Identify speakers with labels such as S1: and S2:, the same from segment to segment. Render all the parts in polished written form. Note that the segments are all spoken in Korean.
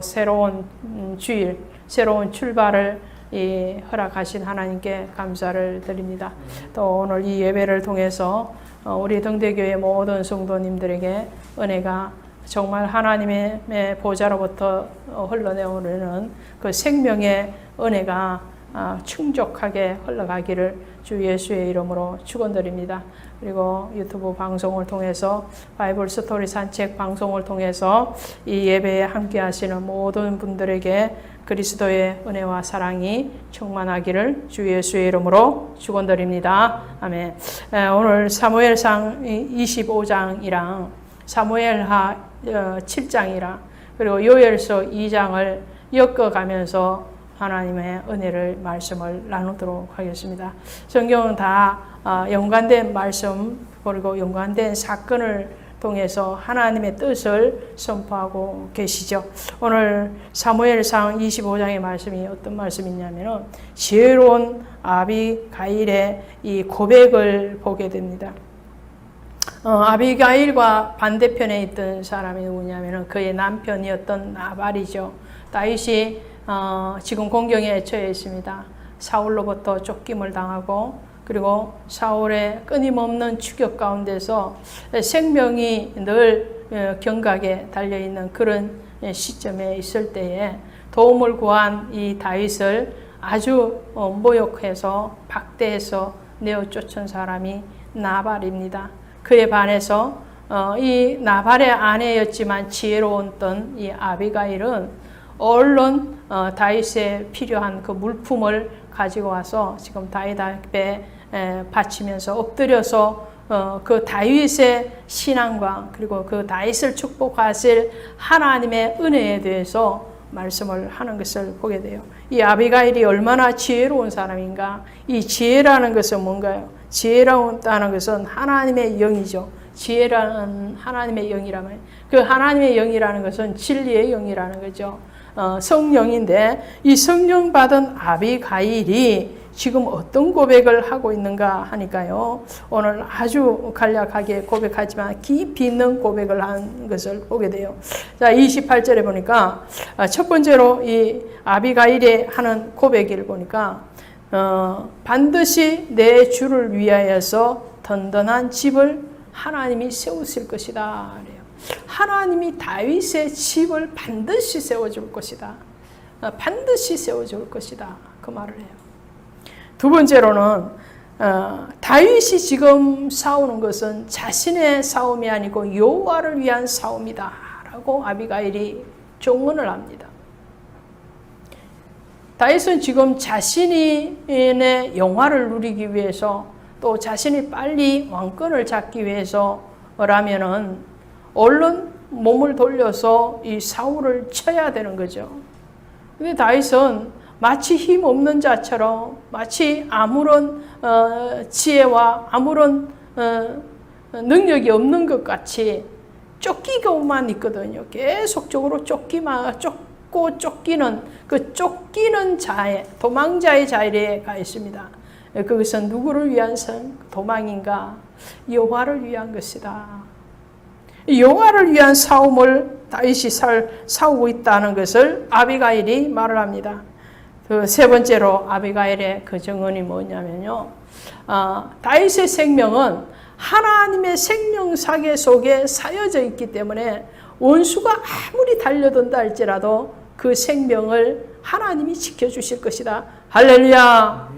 S1: 새로운 주일, 새로운 출발을 허락하신 하나님께 감사를 드립니다. 또 오늘 이 예배를 통해서 우리 등대교회 모든 성도님들에게 은혜가 정말 하나님의 보좌로부터 흘러내오는 그 생명의 은혜가 충족하게 흘러가기를 주 예수의 이름으로 축원드립니다. 그리고 유튜브 방송을 통해서 바이블 스토리 산책 방송을 통해서 이 예배에 함께 하시는 모든 분들에게 그리스도의 은혜와 사랑이 충만하기를 주 예수의 이름으로 축원드립니다. 아멘. 오늘 사무엘상 25장이랑 사무엘하 7장이랑 그리고 요엘서 2장을 엮어가면서 하나님의 은혜를 말씀을 나누도록 하겠습니다. 성경은 다 연관된 말씀 그리고 연관된 사건을 통해서 하나님의 뜻을 선포하고 계시죠. 오늘 사무엘상 25장의 말씀이 어떤 말씀이냐면 지혜로운 아비가일의 이 고백을 보게 됩니다. 아비가일과 반대편에 있던 사람이 누구냐면 그의 남편이었던 나발이죠. 다윗이 지금 공경에 처해 있습니다. 사울로부터 쫓김을 당하고 그리고 사울의 끊임없는 추격 가운데서 생명이 늘 경각에 달려있는 그런 시점에 있을 때에 도움을 구한 이 다윗을 아주 모욕해서 박대해서 내어쫓은 사람이 나발입니다. 그에 반해서 이 나발의 아내였지만 지혜로웠던 이 아비가일은 얼른 다윗에 필요한 그 물품을 가지고 와서 지금 다윗 앞에 바치면서 엎드려서 그 다윗의 신앙과 그리고 그 다윗을 축복하실 하나님의 은혜에 대해서 말씀을 하는 것을 보게 돼요. 이 아비가일이 얼마나 지혜로운 사람인가. 이 지혜라는 것은 뭔가요? 지혜라는 것은 하나님의 영이죠. 지혜라는 하나님의 영이라면 그 하나님의 영이라는 것은 진리의 영이라는 거죠. 성령인데 이 성령 받은 아비가일이 지금 어떤 고백을 하고 있는가 하니까요. 오늘 아주 간략하게 고백하지만 깊이 있는 고백을 한 것을 보게 돼요. 자, 28절에 보니까 첫 번째로 이 아비가일이 하는 고백을 보니까 반드시 내 주를 위하여서 든든한 집을 하나님이 세우실 것이다. 하나님이 다윗의 집을 반드시 세워줄 것이다. 반드시 세워줄 것이다. 그 말을 해요. 두 번째로는 다윗이 지금 싸우는 것은 자신의 싸움이 아니고 여호와를 위한 싸움이다 라고 아비가일이 종언을 합니다. 다윗은 지금 자신의 영화를 누리기 위해서 또 자신이 빨리 왕권을 잡기 위해서라면은 얼른 몸을 돌려서 이 사울을 쳐야 되는 거죠. 근데 다윗은 마치 힘 없는 자처럼 마치 아무런 지혜와 아무런 능력이 없는 것 같이 쫓기고만 있거든요. 계속적으로 쫓고 쫓기는 그 쫓기는 자의 도망자의 자리에 가 있습니다. 그것은 누구를 위한 도망인가? 여호와를 위한 것이다. 여호와를 위한 싸움을 다윗이 싸우고 있다는 것을 아비가일이 말을 합니다. 그 세 번째로 아비가일의 그 증언이 뭐냐면요. 다윗의 생명은 하나님의 생명사계 속에 사여져 있기 때문에 원수가 아무리 달려든다 할지라도 그 생명을 하나님이 지켜주실 것이다. 할렐루야.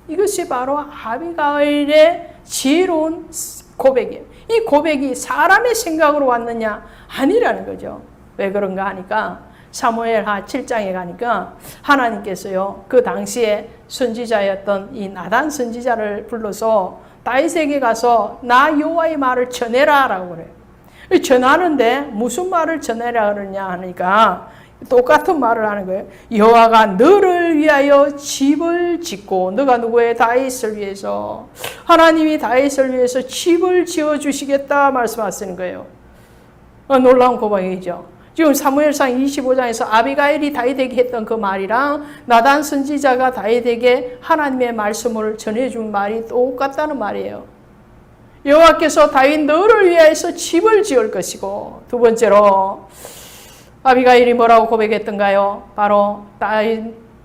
S1: 이것이 바로 아비가일의 지혜로운 고백이에요. 이 고백이 사람의 생각으로 왔느냐? 아니라는 거죠. 왜 그런가 하니까 사무엘하 7장에 가니까 하나님께서요 그 당시에 선지자였던 이 나단 선지자를 불러서 다윗에게 가서 나 여호와의 말을 전해라 라고 그래요. 전하는데 무슨 말을 전해라 그러냐 하니까 똑같은 말을 하는 거예요. 여호와가 너를 위하여 집을 짓고 너가 누구의 다윗을 위해서 하나님이 다윗을 위해서 집을 지어주시겠다 말씀하시는 거예요. 놀라운 고백이죠. 지금 사무엘상 25장에서 아비가일이 다윗에게 했던 그 말이랑 나단 선지자가 다윗에게 하나님의 말씀을 전해준 말이 똑같다는 말이에요. 여호와께서 다윗 너를 위하여서 집을 지을 것이고 두 번째로 아비가일이 뭐라고 고백했던가요? 바로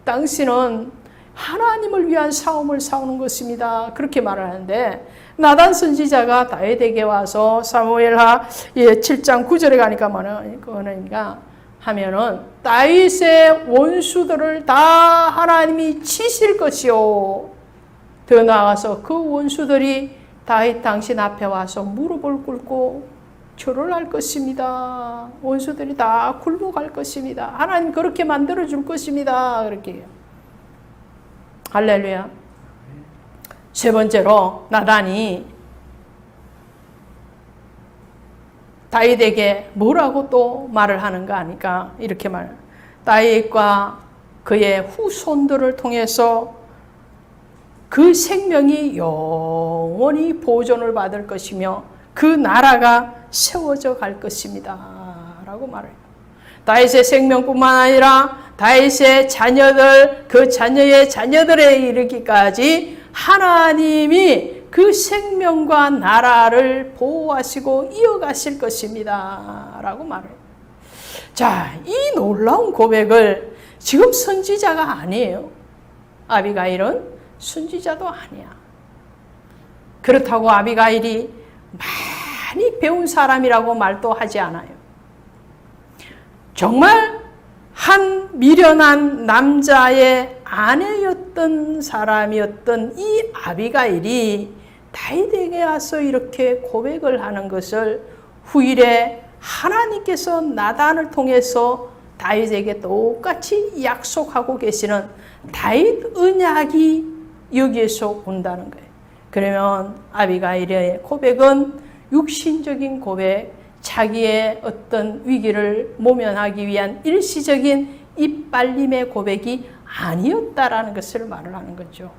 S1: 당신은 하나님을 위한 싸움을 싸우는 것입니다. 그렇게 말을 하는데 나단 선지자가 다윗에게 와서 사무엘하 7장 9절에 가니까 뭐냐 하면은 다윗의 원수들을 다 하나님이 치실 것이요. 더 나아가서 그 원수들이 다윗 당신 앞에 와서 무릎을 꿇고 절을 할 것입니다. 원수들이 다 굴복할 것입니다. 하나님 그렇게 만들어 줄 것입니다. 그렇게 해요. 할렐루야. 세 번째로 나단이 다윗에게 뭐라고 또 말을 하는가 하니까 이렇게 말. 다윗과 그의 후손들을 통해서 그 생명이 영원히 보존을 받을 것이며 그 나라가 세워져 갈 것입니다. 라고 말해요. 다윗의 생명뿐만 아니라 다윗의 자녀들, 그 자녀의 자녀들에 이르기까지 하나님이 그 생명과 나라를 보호하시고 이어가실 것입니다. 라고 말해요. 자, 이 놀라운 고백을 지금 선지자가 아니에요. 아비가일은 선지자도 아니야. 그렇다고 아비가일이 많이 배운 사람이라고 말도 하지 않아요. 정말 한 미련한 남자의 아내였던 사람이었던 이 아비가일이 다윗에게 와서 이렇게 고백을 하는 것을 후일에 하나님께서 나단을 통해서 다윗에게 똑같이 약속하고 계시는 다윗 언약이 여기에서 온다는 거예요. 그러면 아비가일의 고백은 육신적인 고백, 자기의 어떤 위기를 모면하기 위한 일시적인 이빨림의 고백이 아니었다라는 것을 말을 하는 거죠.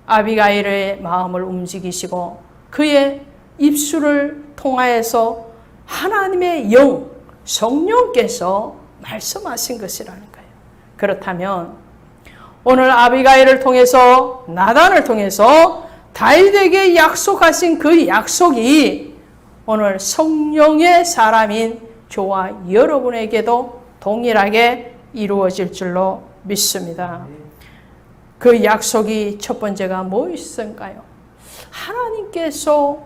S1: 아비가일의 마음을 움직이시고 그의 입술을 통하여서 하나님의 영, 성령께서 말씀하신 것이라는 거예요. 그렇다면 오늘 아비가일을 통해서 나단을 통해서 다윗에게 약속하신 그 약속이 오늘 성령의 사람인 저와 여러분에게도 동일하게 이루어질 줄로 믿습니다. 그 약속이 첫 번째가 무엇일까요? 하나님께서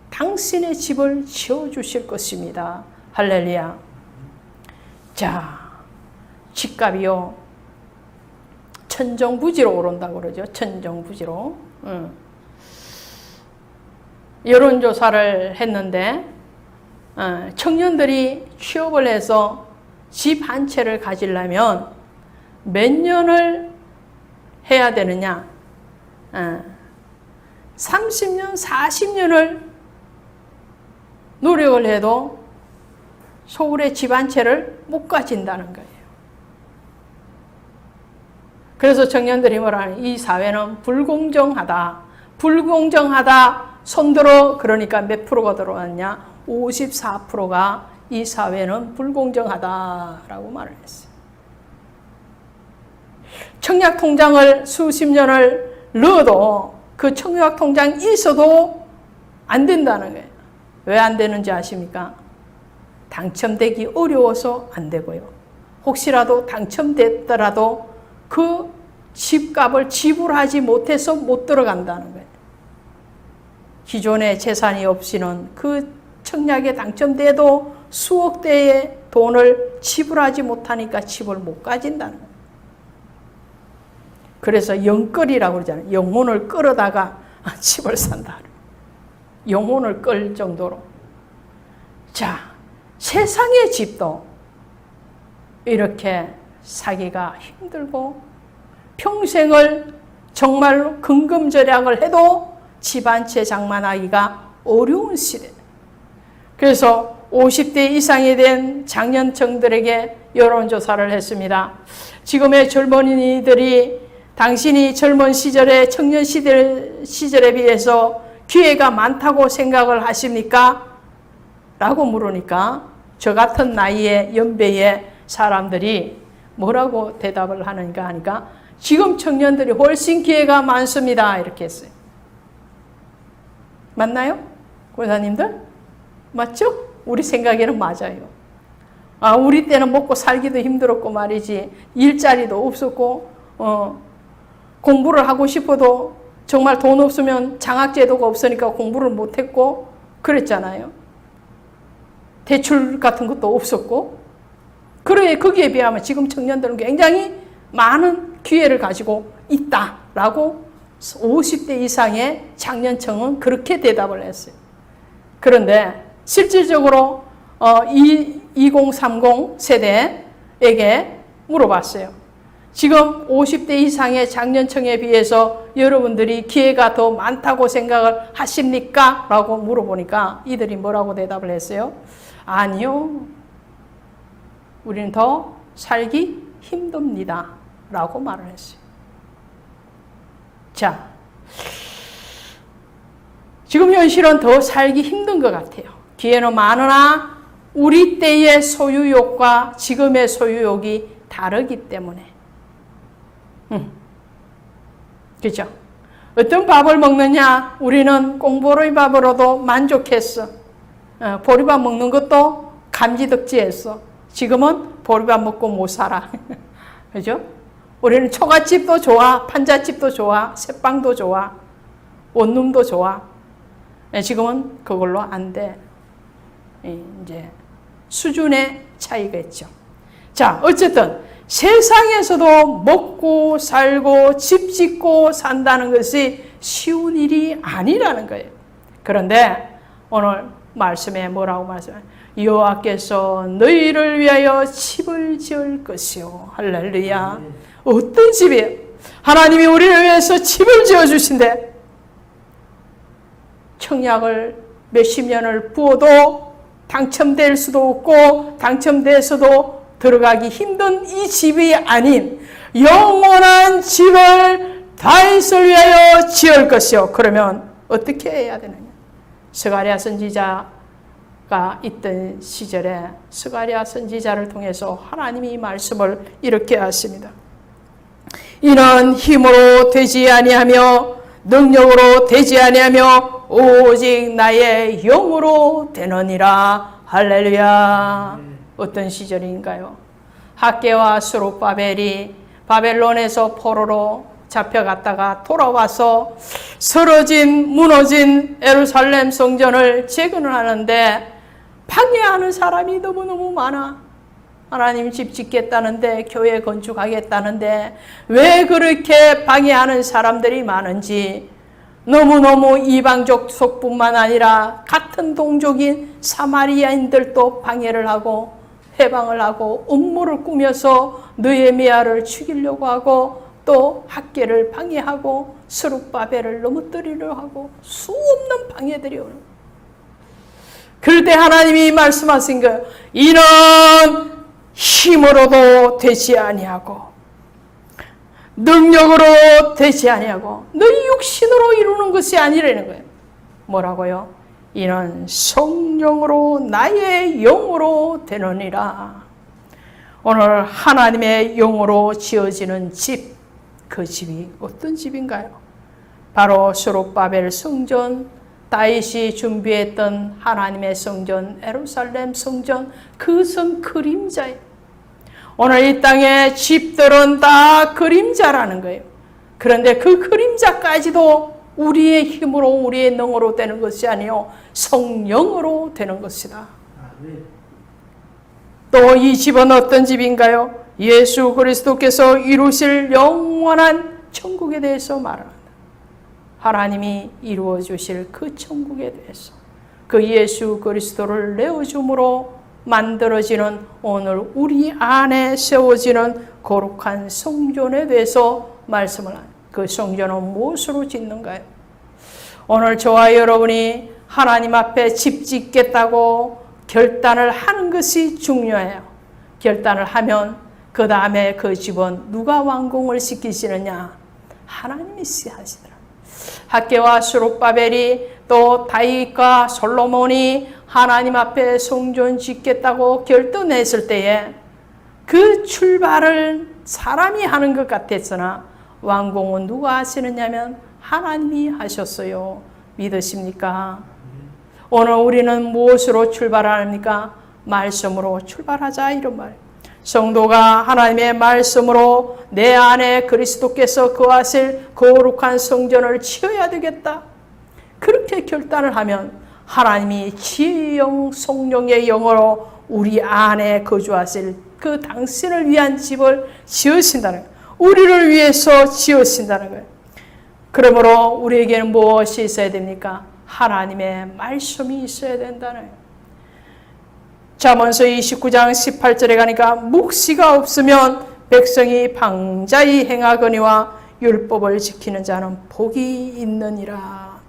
S1: 당신의 집을 지어주실 것입니다. 할렐루야. 자, 집값이요. 천정부지로 오른다고 그러죠. 천정부지로. 여론조사를 했는데 청년들이 취업을 해서 집 한 채를 가지려면 몇 년을 해야 되느냐? 30년, 40년을 노력을 해도 서울에 집 한 채를 못 가진다는 거예요. 그래서 청년들이 뭐라 하냐? 이 사회는 불공정하다. 불공정하다. 손들어. 그러니까 몇 프로가 들어왔냐? 54%가 이 사회는 불공정하다라고 말을 했어요. 청약통장을 수십 년을 넣어도 그 청약통장이 있어도 안 된다는 거예요. 왜 안 되는지 아십니까? 당첨되기 어려워서 안 되고요. 혹시라도 당첨됐더라도 그 집값을 지불하지 못해서 못 들어간다는 거예요. 기존에 재산이 없이는 그 청약에 당첨돼도 수억 대의 돈을 지불하지 못하니까 집을 못 가진다는 거예요. 그래서 영끌이라고 그러잖아요. 영혼을 끌어다가 집을 산다. 영혼을 끌 정도로. 자, 세상의 집도 이렇게 사기가 힘들고 평생을 정말로 근검절약을 해도 집 한 채 장만하기가 어려운 시대. 그래서 50대 이상이 된 장년층들에게 여론조사를 했습니다. 지금의 젊은이들이 당신이 젊은 시절에 청년 시절에 비해서 기회가 많다고 생각을 하십니까? 라고 물으니까 저 같은 나이의 연배의 사람들이 뭐라고 대답을 하는가 하니까 지금 청년들이 훨씬 기회가 많습니다. 이렇게 했어요. 맞나요? 권사님들? 맞죠? 우리 생각에는 맞아요. 우리 때는 먹고 살기도 힘들었고 말이지. 일자리도 없었고 공부를 하고 싶어도 정말 돈 없으면 장학제도가 없으니까 공부를 못했고 그랬잖아요. 대출 같은 것도 없었고. 그래, 거기에 비하면 지금 청년들은 굉장히 많은 기회를 가지고 있다라고 50대 이상의 장년층은 그렇게 대답을 했어요. 그런데 실질적으로 2030 세대에게 물어봤어요. 지금 50대 이상의 장년층에 비해서 여러분들이 기회가 더 많다고 생각을 하십니까? 라고 물어보니까 이들이 뭐라고 대답을 했어요? 아니요. 우리는 더 살기 힘듭니다. 라고 말을 했어요. 자, 지금 현실은 더 살기 힘든 것 같아요. 기회는 많으나 우리 때의 소유욕과 지금의 소유욕이 다르기 때문에. 그죠? 어떤 밥을 먹느냐? 우리는 꽁보로이 밥으로도 만족했어. 보리밥 먹는 것도 감지덕지했어. 지금은 보리밥 먹고 못 살아. 그죠? 우리는 초가집도 좋아, 판잣집도 좋아, 새빵도 좋아, 원룸도 좋아. 지금은 그걸로 안 돼. 이제 수준의 차이가 있죠. 자, 어쨌든 세상에서도 먹고 살고 집 짓고 산다는 것이 쉬운 일이 아니라는 거예요. 그런데 오늘 말씀에 뭐라고 말씀해요? 여호와께서 너희를 위하여 집을 지을 것이요. 할렐루야. 어떤 집이에요? 하나님이 우리를 위해서 집을 지어주신대. 청약을 몇십 년을 부어도 당첨될 수도 없고 당첨돼서도 들어가기 힘든 이 집이 아닌 영원한 집을 다윗을 위하여 지을 것이요. 그러면 어떻게 해야 되느냐? 스가랴 선지자가 있던 시절에 스가랴 선지자를 통해서 하나님이 말씀을 이렇게 하십니다. 이는 힘으로 되지 아니하며 능력으로 되지 아니하며 오직 나의 영으로 되느니라. 할렐루야. 어떤 시절인가요? 학개와 스룹바벨이 바벨론에서 포로로 잡혀갔다가 돌아와서 무너진 예루살렘 성전을 재건을 하는데 방해하는 사람이 너무너무 많아. 하나님 집 짓겠다는데, 교회 건축하겠다는데 왜 그렇게 방해하는 사람들이 많은지, 너무너무 이방족 속뿐만 아니라 같은 동족인 사마리아인들도 방해를 하고 해방을 하고 음모를 꾸며서 느헤미야를 죽이려고 하고 또 학개를 방해하고 스룹바벨을 넘어뜨리려 하고 수없는 방해들이 오는 거예요. 그럴 때 하나님이 말씀하신 거예요. 이는 힘으로도 되지 아니하고 능력으로 되지 아니하고 너희 육신으로 이루는 것이 아니라는 거예요. 뭐라고요? 이는 성령으로 나의 영으로 되느니라. 오늘 하나님의 영으로 지어지는 집, 그 집이 어떤 집인가요? 바로 스룹바벨 성전, 다윗이 준비했던 하나님의 성전, 예루살렘 성전, 그 성 그림자예요. 오늘 이 땅의 집들은 다 그림자라는 거예요. 그런데 그 그림자까지도 우리의 힘으로, 우리의 능으로 되는 것이 아니요 성령으로 되는 것이다. 또 이 집은 어떤 집인가요? 예수 그리스도께서 이루실 영원한 천국에 대해서 말합니다. 하나님이 이루어 주실 그 천국에 대해서, 그 예수 그리스도를 내어줌으로 만들어지는 오늘 우리 안에 세워지는 거룩한 성전에 대해서 말씀을 합니다. 그 성전은 무엇으로 짓는가요? 오늘 저와 여러분이 하나님 앞에 집 짓겠다고 결단을 하는 것이 중요해요. 결단을 하면 그 다음에 그 집은 누가 완공을 시키시느냐? 하나님이 하시더라. 학개와 스룹바벨이 또 다윗과 솔로몬이 하나님 앞에 성전 짓겠다고 결단했을 때에 그 출발을 사람이 하는 것 같았으나 완공은 누가 하시느냐면 하나님이 하셨어요. 믿으십니까? 오늘 우리는 무엇으로 출발합니까? 말씀으로 출발하자 이런 말. 성도가 하나님의 말씀으로 내 안에 그리스도께서 거하실 거룩한 성전을 지어야 되겠다. 그렇게 결단을 하면 하나님이 지혜의 영, 성령의 영으로 우리 안에 거주하실 그 당신을 위한 집을 지으신다는 거예요. 우리를 위해서 지으신다는 거예요. 그러므로 우리에게는 무엇이 있어야 됩니까? 하나님의 말씀이 있어야 된다는 거예요. 잠언서 29장 18절에 가니까 묵시가 없으면 백성이 방자히 행하거니와 율법을 지키는 자는 복이 있느니라.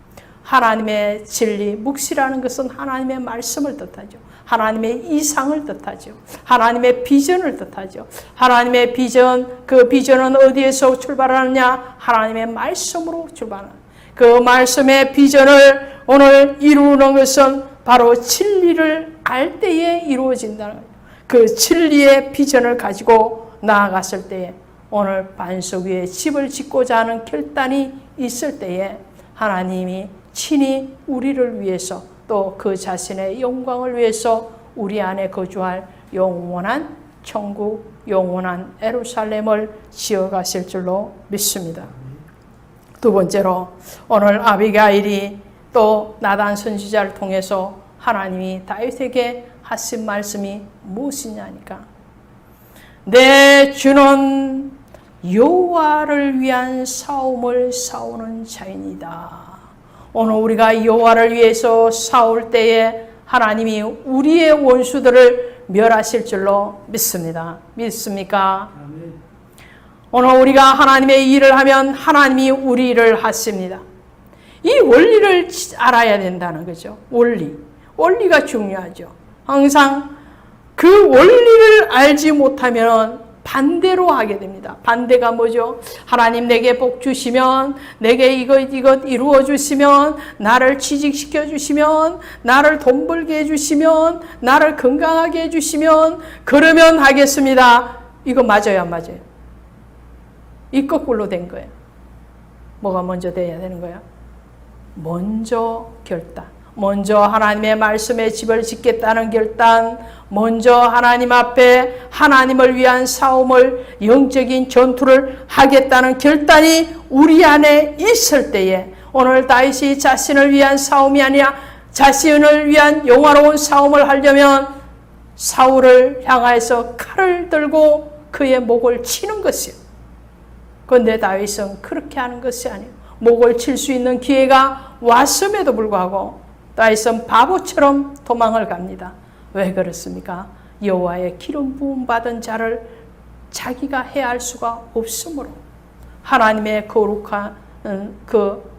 S1: 하나님의 진리, 묵시라는 것은 하나님의 말씀을 뜻하죠. 하나님의 이상을 뜻하죠. 하나님의 비전을 뜻하죠. 하나님의 비전, 그 비전은 어디에서 출발하느냐? 하나님의 말씀으로 출발하는. 그 말씀의 비전을 오늘 이루는 것은 바로 진리를 알 때에 이루어진다는 거예요. 그 진리의 비전을 가지고 나아갔을 때에 오늘 반석 위에 집을 짓고자 하는 결단이 있을 때에 하나님이 친히 우리를 위해서 또 그 자신의 영광을 위해서 우리 안에 거주할 영원한 천국, 영원한 예루살렘을 지어가실 줄로 믿습니다. 두 번째로 오늘 아비가일이 또 나단 선지자를 통해서 하나님이 다윗에게 하신 말씀이 무엇이냐니까 내 주는 여호와를 위한 싸움을 싸우는 자이니다. 오늘 우리가 여호와를 위해서 싸울 때에 하나님이 우리의 원수들을 멸하실 줄로 믿습니다. 믿습니까? 아멘. 오늘 우리가 하나님의 일을 하면 하나님이 우리 일을 하십니다. 이 원리를 알아야 된다는 거죠. 원리가 중요하죠. 항상 그 원리를 알지 못하면 반대로 하게 됩니다. 반대가 뭐죠? 하나님 내게 복 주시면, 내게 이것 이루어 주시면, 나를 취직시켜 주시면, 나를 돈 벌게 해 주시면, 나를 건강하게 해 주시면, 그러면 하겠습니다. 이거 맞아요, 안 맞아요? 이 거꾸로 된 거예요. 뭐가 먼저 돼야 되는 거야? 먼저 결단. 먼저 하나님의 말씀에 집을 짓겠다는 결단, 먼저 하나님 앞에 하나님을 위한 싸움을, 영적인 전투를 하겠다는 결단이 우리 안에 있을 때에 오늘 다윗이 자신을 위한 싸움이 아니라 자신을 위한 영화로운 싸움을 하려면 사울을 향해서 칼을 들고 그의 목을 치는 것이에요. 그런데 다윗은 그렇게 하는 것이 아니에요. 목을 칠 수 있는 기회가 왔음에도 불구하고 다윗은 바보처럼 도망을 갑니다. 왜 그렇습니까? 여호와의 기름 부음 받은 자를 자기가 해할 수가 없으므로 하나님의 거룩한 그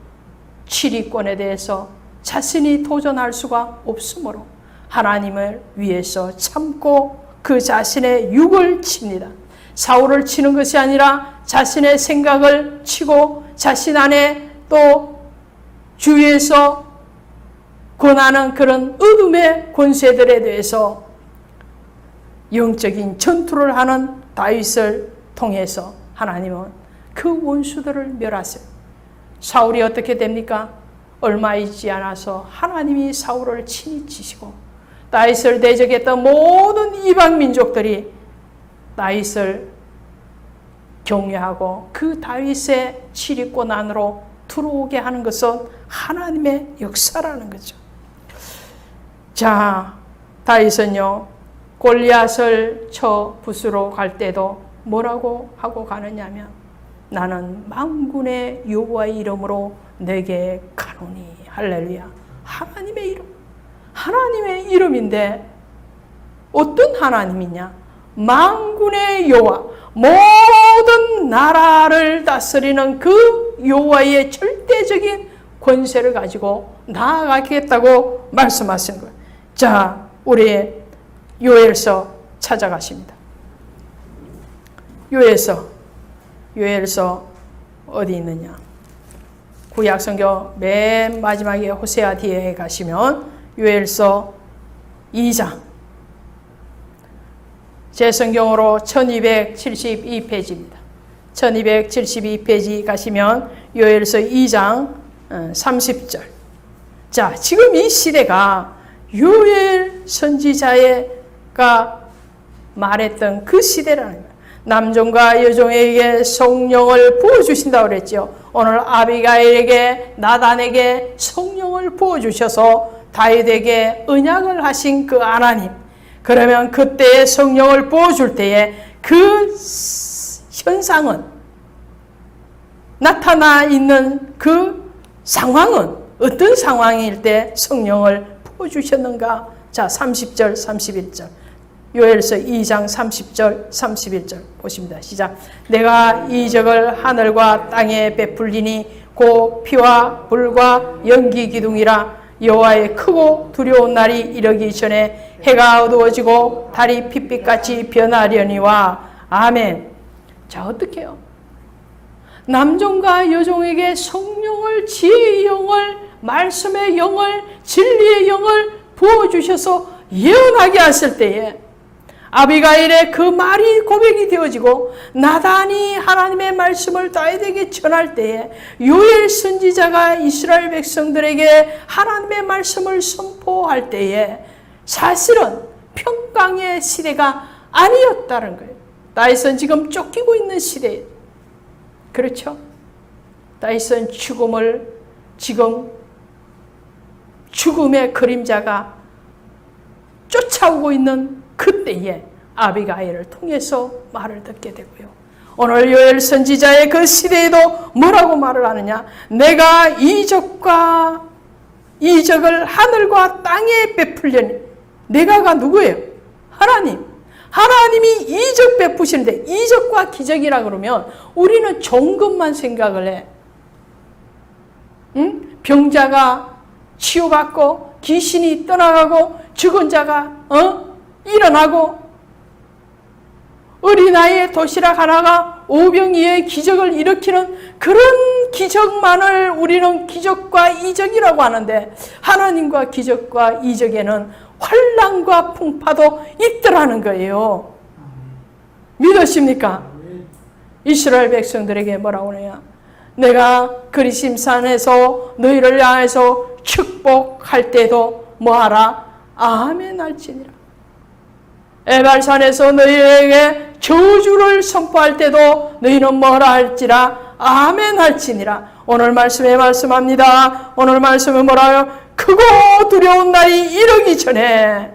S1: 치리권에 대해서 자신이 도전할 수가 없으므로 하나님을 위해서 참고 그 자신의 육을 칩니다. 사울을 치는 것이 아니라 자신의 생각을 치고 자신 안에 또 주위에서 권하는 그런 어둠의 권세들에 대해서 영적인 전투를 하는 다윗을 통해서 하나님은 그 원수들을 멸하세요. 사울이 어떻게 됩니까? 얼마 있지 않아서 하나님이 사울을 친히 치시고 다윗을 대적했던 모든 이방 민족들이 다윗을 경외하고 그 다윗의 치리권 안으로 들어오게 하는 것은 하나님의 역사라는 거죠. 자, 다윗은요 골리앗을 쳐 부수러 갈 때도 뭐라고 하고 가느냐면 나는 만군의 여호와의 이름으로 내게 가노니. 할렐루야. 하나님의 이름, 하나님의 이름인데 어떤 하나님이냐? 만군의 여호와, 모든 나라를 다스리는 그 여호와의 절대적인 권세를 가지고 나아가겠다고 말씀하신 거예요. 자, 우리 요엘서 찾아가십니다. 요엘서 어디 있느냐? 구약성경 맨 마지막에 호세아 뒤에 가시면 요엘서 2장, 제 성경으로 1272페이지입니다. 1272페이지 가시면 요엘서 2장 30절. 자, 지금 이 시대가 요엘 선지자의 말했던 그 시대라는 거예요. 남종과 여종에게 성령을 부어주신다고 그랬죠. 오늘 아비가일에게, 나단에게 성령을 부어주셔서 다윗에게 언약을 하신 그 하나님. 그러면 그때의 성령을 부어줄 때에 그 현상은, 나타나 있는 그 상황은 어떤 상황일 때 성령을 부어주셨는가? 자, 30절, 31절. 요엘서 2장 30절, 31절 보십니다. 시작. 내가 이적을 하늘과 땅에 베풀리니 곧 피와 불과 연기 기둥이라. 여호와의 크고 두려운 날이 이르기 전에 해가 어두워지고 달이 핏빛같이 변하려니와. 아멘. 자, 어떻게 해요? 남종과 여종에게 성령을, 지혜의 영을, 말씀의 영을, 진리의 영을 부어주셔서 예언하게 하실 때에 아비가일의 그 말이 고백이 되어지고 나단이 하나님의 말씀을 다윗에게 전할 때에 요엘 선지자가 이스라엘 백성들에게 하나님의 말씀을 선포할 때에 사실은 평강의 시대가 아니었다는 거예요. 다윗은 지금 쫓기고 있는 시대예요. 그렇죠? 다윗은 죽음을 지금 죽음의 그림자가 쫓아오고 있는 그때에 아비가일을 통해서 말을 듣게 되고요. 오늘 요엘 선지자의 그 시대에도 뭐라고 말을 하느냐? 내가 이적을 하늘과 땅에 베풀려니. 내가가 누구예요? 하나님. 하나님이 이적 베푸시는데, 이적과 기적이라 그러면 우리는 좋은 것만 생각을 해. 응? 병자가 치유받고 귀신이 떠나가고 죽은 자가 일어나고 어린아이의 도시락 하나가 오병이의 기적을 일으키는 그런 기적만을 우리는 기적과 이적이라고 하는데, 하나님과 기적과 이적에는 환난과 풍파도 있더라는 거예요. 믿으십니까? 이스라엘 백성들에게 뭐라고 하느냐? 내가 그리심산에서 너희를 향해서 축복할 때도 뭐하라? 아멘 할지니라. 에발산에서 너희에게 저주를 선포할 때도 너희는 뭐라 할지라? 아멘 할지니라. 오늘 말씀에 말씀합니다. 오늘 말씀은 뭐라요? 크고 두려운 날이 이르기 전에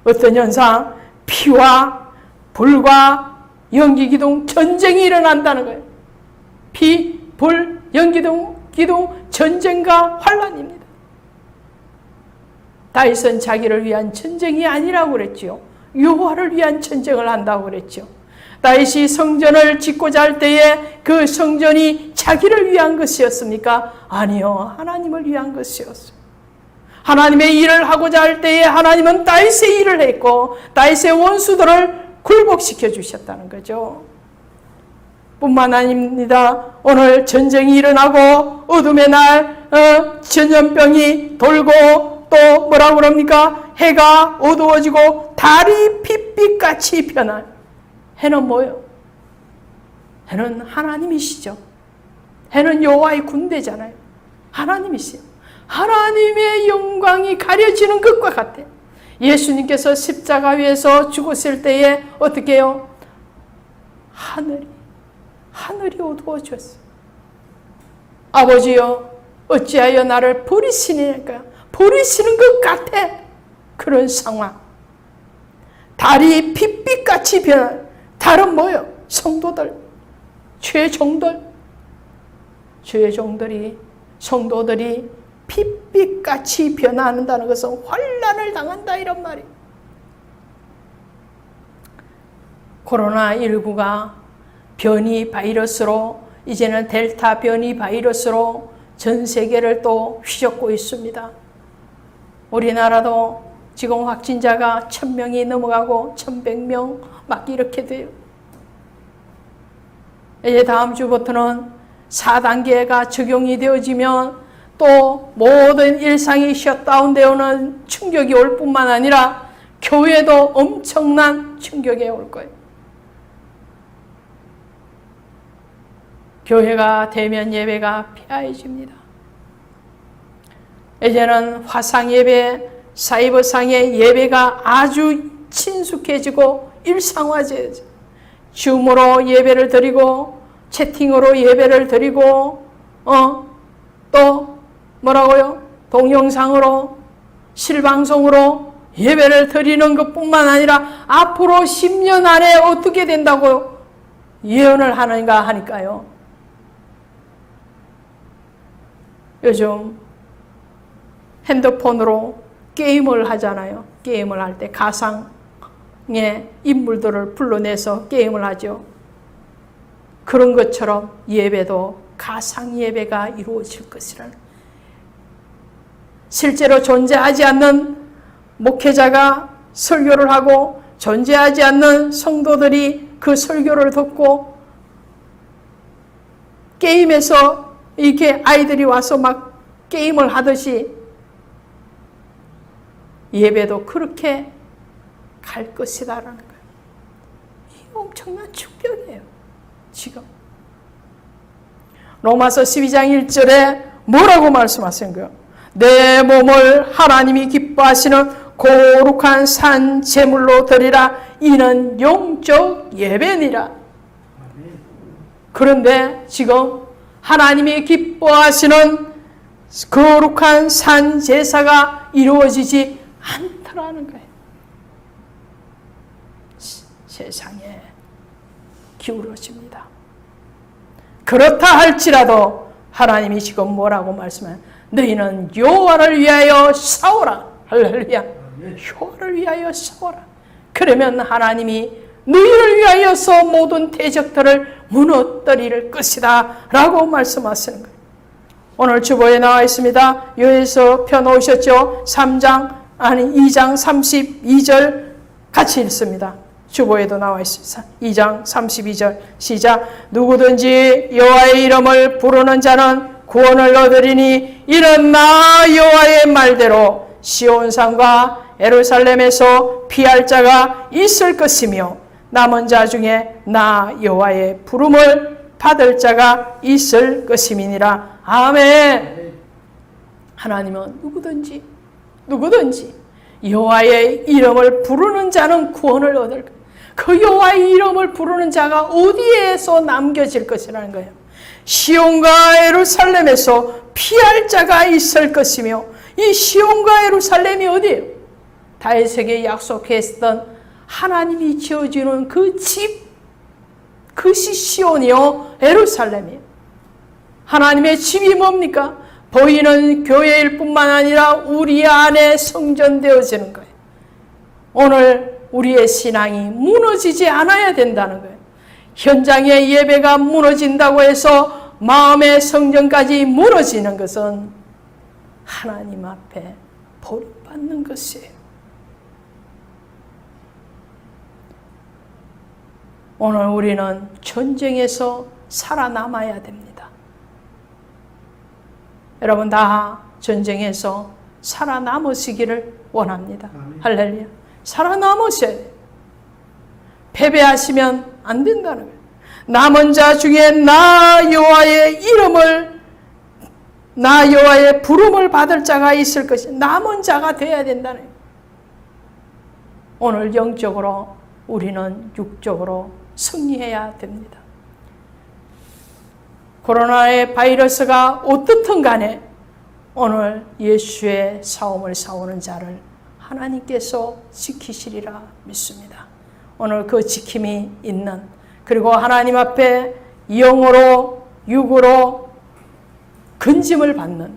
S1: 어떤 현상? 피와 불과 연기기둥 전쟁이 일어난다는 거예요. 피, 불, 연기기둥 전쟁과 환란입니다. 다윗은 자기를 위한 전쟁이 아니라고 그랬지요. 여호와를 위한 전쟁을 한다고 그랬죠. 다윗이 성전을 짓고자 할 때에 그 성전이 자기를 위한 것이었습니까? 아니요. 하나님을 위한 것이었어요. 하나님의 일을 하고자 할 때에 하나님은 다윗의 일을 했고 다윗의 원수들을 굴복시켜 주셨다는 거죠. 뿐만 아닙니다. 오늘 전쟁이 일어나고 어둠의 날 전염병이 돌고 또 뭐라고 그럽니까? 해가 어두워지고 달이 핏빛같이 변한. 해는 뭐예요? 해는 하나님이시죠. 해는 여호와의 군대잖아요. 하나님이시요. 하나님의 영광이 가려지는 것과 같아. 예수님께서 십자가 위에서 죽었을 때에 어떻게 해요? 하늘이 어두워졌어요. 아버지여 어찌하여 나를 버리시니까? 버리시는 것 같아. 그런 상황. 달이 핏빛같이 변한. 달은 뭐예요? 성도들, 성도들이 핏빛같이 변한다는 것은 환난을 당한다 이런 말이에요. 코로나19가 변이 바이러스로 이제는 델타 변이 바이러스로 전 세계를 또 휘젓고 있습니다. 우리나라도 지금 확진자가 1000명이 넘어가고 1100명 막 이렇게 돼요. 이제 다음 주부터는 4단계가 적용이 되어지면 또 모든 일상이 셧다운되어오는 충격이 올 뿐만 아니라 교회도 엄청난 충격이 올 거예요. 교회가 대면 예배가 폐하해집니다. 이제는 화상 예배, 사이버상의 예배가 아주 친숙해지고 일상화되어져. 줌으로 예배를 드리고 채팅으로 예배를 드리고 또 뭐라고요? 동영상으로 실방송으로 예배를 드리는 것뿐만 아니라 앞으로 10년 안에 어떻게 된다고 예언을 하는가 하니까요. 요즘 핸드폰으로 게임을 하잖아요. 게임을 할 때 가상의 인물들을 불러내서 게임을 하죠. 그런 것처럼 예배도 가상 예배가 이루어질 것이라는, 실제로 존재하지 않는 목회자가 설교를 하고 존재하지 않는 성도들이 그 설교를 듣고 게임에서 이렇게 아이들이 와서 막 게임을 하듯이 예배도 그렇게 갈 것이다라는 거예요. 이 엄청난 충격이에요. 지금 로마서 12장 1절에 뭐라고 말씀하신 거예요? 내 몸을 하나님이 기뻐하시는 거룩한 산 제물로 드리라. 이는 영적 예배니라. 그런데 지금 하나님이 기뻐하시는 거룩한 산 제사가 이루어지지 않더라는 거예요. 세상에 기울어집니다. 그렇다 할지라도 하나님이 지금 뭐라고 말씀해요? 너희는 여호와를 위하여 싸우라. 할렐루야. 여호와를 위하여 싸우라. 그러면 하나님이 너희를 위하여서 모든 대적들을 무너뜨릴 것이다 라고 말씀하시는 거예요. 오늘 주보에 나와 있습니다. 여기서 펴놓으셨죠? 2장 32절 같이 읽습니다. 주보에도 나와 있습니다. 2장 32절 시작. 누구든지 여호와의 이름을 부르는 자는 구원을 얻으리니 이는 나 여호와의 말대로 시온산과 예루살렘에서 피할 자가 있을 것이며 남은 자 중에 나 여호와의 부름을 받을 자가 있을 것임이니라. 아멘. 하나님은 누구든지 여호와의 이름을 부르는 자는 구원을 얻을 거예요. 그 여호와의 이름을 부르는 자가 어디에서 남겨질 것이라는 거예요. 시온과 예루살렘에서 피할 자가 있을 것이며, 이 시온과 예루살렘이 어디예요? 다윗에게 약속했던 하나님이 지어주는 그 집, 그것이 시온이요 예루살렘이에요. 하나님의 집이 뭡니까? 보이는 교회일 뿐만 아니라 우리 안에 성전되어지는 거예요. 오늘 우리의 신앙이 무너지지 않아야 된다는 거예요. 현장의 예배가 무너진다고 해서 마음의 성전까지 무너지는 것은 하나님 앞에 버림받는 것이에요. 오늘 우리는 전쟁에서 살아남아야 됩니다. 여러분 다 전쟁에서 살아남으시기를 원합니다. 할렐루야. 살아남으셔야 돼요. 패배하시면 안 된다는 거예요. 남은 자 중에 나 여호와의 부름을 받을 자가 있을 것이, 남은 자가 되어야 된다는 거예요. 오늘 영적으로 우리는 육적으로 승리해야 됩니다. 코로나의 바이러스가 어떻든 간에 오늘 예수의 싸움을 싸우는 자를 하나님께서 지키시리라 믿습니다. 오늘 그 지킴이 있는, 그리고 하나님 앞에 영으로 육으로 근짐을 받는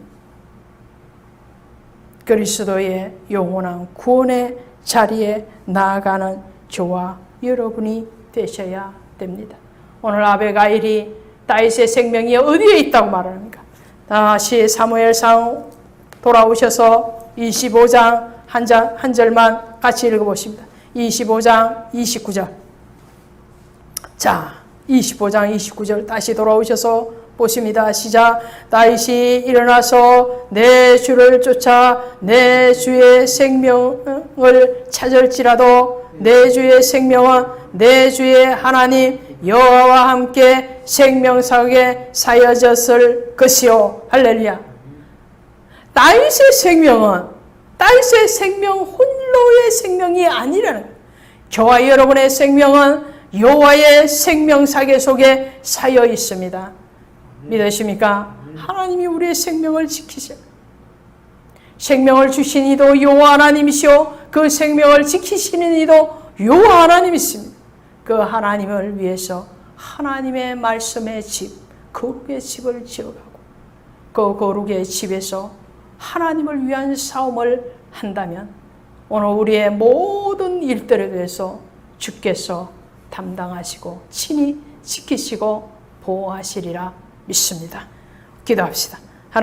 S1: 그리스도의 영원한 구원의 자리에 나아가는 저와 여러분이 되셔야 됩니다. 오늘 아비가일이 다윗의 생명이 어디에 있다고 말합니까? 다시 사무엘상 돌아오셔서 25장 한 절만 같이 읽어보십니다. 25장 29절. 자, 25장 29절 다시 돌아오셔서 보십니다. 시작. 다윗이 일어나서 내 주를 쫓아 내 주의 생명을 찾을지라도 내 주의 생명은 내 주의 하나님 여호와와 함께 생명석에 사여졌을 것이요. 할렐루야. 다윗의 생명은 다윗의 생명 홀로의 생명이 아니라는 거예요. 저와 여러분의 생명은 여호와의 생명사계 속에 사여 있습니다. 믿으십니까? 하나님이 우리의 생명을 지키셔. 생명을 주신 이도 여호와 하나님이시오, 그 생명을 지키시는 이도 여호와 하나님이십니다. 그 하나님을 위해서 하나님의 말씀의 집, 거룩의 집을 지어가고 그 거룩의 집에서 하나님을 위한 싸움을 한다면 오늘 우리의 모든 일들에 대해서 주께서 담당하시고 친히 지키시고 보호하시리라 믿습니다. 기도합시다.